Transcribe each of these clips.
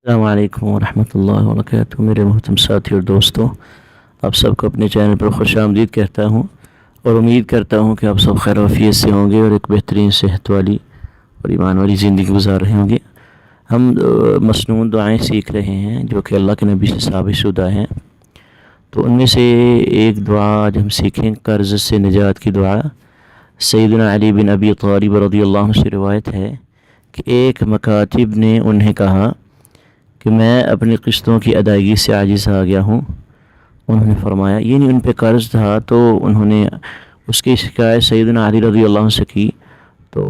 अस्सलाम वालेकुम वरहमतुल्लाहि वबरकातुहू। मेरे मोहतरम साथी और दोस्तों, आप सबको अपने चैनल पर खुश आमदीद कहता हूँ और उम्मीद करता हूँ कि आप सब खैर आफियत से होंगे और एक बेहतरीन सेहत वाली और ईमान वाली ज़िंदगी गुजार रहे होंगे। हम मसनून दुआएं सीख रहे हैं जो कि अल्लाह के नबी से साबित शुदा हैं। तो उनमें से एक दुआ आज हम सीखें, कर्ज़ से निजात की दुआ। सैयदना अली बिन अबी तालिब रज़ियल्लाहु अन्हु से रिवायत है कि एक मकातिब ने उन्हें कहा कि मैं अपनी क़िस्तों की अदायगी से आजिज़ आ गया हूँ। उन्होंने फरमाया, ये नहीं उन पे कर्ज़ था, तो उन्होंने उसकी शिकायत सैयदना अली रज़ियल्लाहु अन्हु से की। तो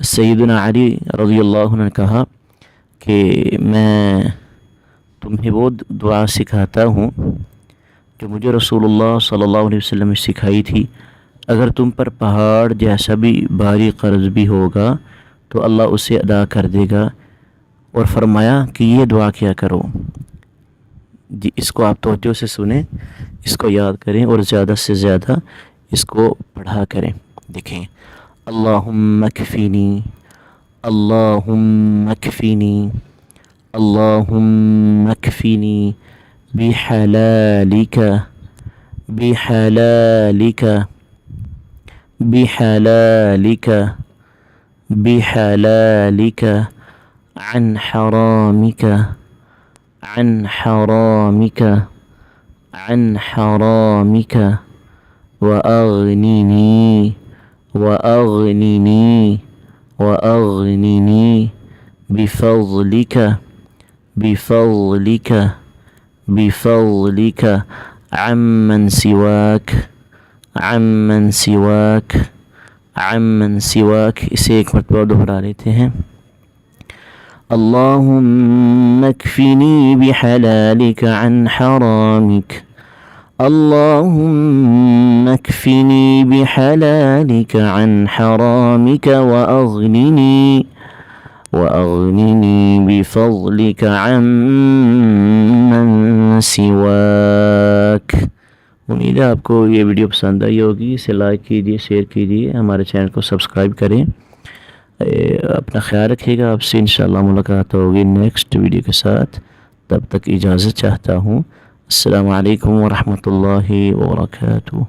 सैयदना अली रज़ियल्लाहु अन्हु ने कहा कि मैं तुम्हें वो दुआ सिखाता हूँ जो मुझे रसूलुल्लाह सल्लल्लाहु अलैहि वसल्लम ने सिखाई थी। अगर तुम पर पहाड़ जैसा भी भारी कर्ज़ भी होगा तो अल्लाह उसे अदा कर देगा। और फरमाया कि ये दुआ क्या करो जी, इसको आप तवज्जो से सुने, इसको याद करें और ज़्यादा से ज़्यादा इसको पढ़ा करें। देखें, अल्लाहुम्मा कफ़ीनी, अल्लाहुम्मा कफ़ीनी, अल्लाहुम्मा कफ़ीनी बिहलालिका, बिहलालिका, बिहलालिका, बिहलालिका अन हरामिका, अन हरामिका, अन हरामिका व अग़निनी, व अग़निनी, व अग़निनी बिफ़ज़लिका, बिफ़ज़लिका, बिफ़ज़लिका अम्मन सिवाक, अम्मन सिवाक, अम्मन सिवाक। इसे एक मरतबा दोहरा लेते हैं। अल्लाहुम्मा कफ़िनी बिहलालिका अन हरामिक, अल्लाहुम्मा कफ़िनी बिहलालिका अन हरामिका व अग़निनी बिफ़ज़लिका अम्मन सिवाक। उम्मीद है आपको ये वीडियो पसंद आई होगी। इसे लाइक कीजिए, शेयर कीजिए, हमारे चैनल को सब्सक्राइब करें। अपना ख्याल रखिएगा। आपसे इंशाअल्लाह मुलाकात होगी नेक्स्ट वीडियो के साथ। तब तक इजाज़त चाहता हूँ। अस्सलामु अलैकुम वरहमतुल्लाहि वबरकातुहू।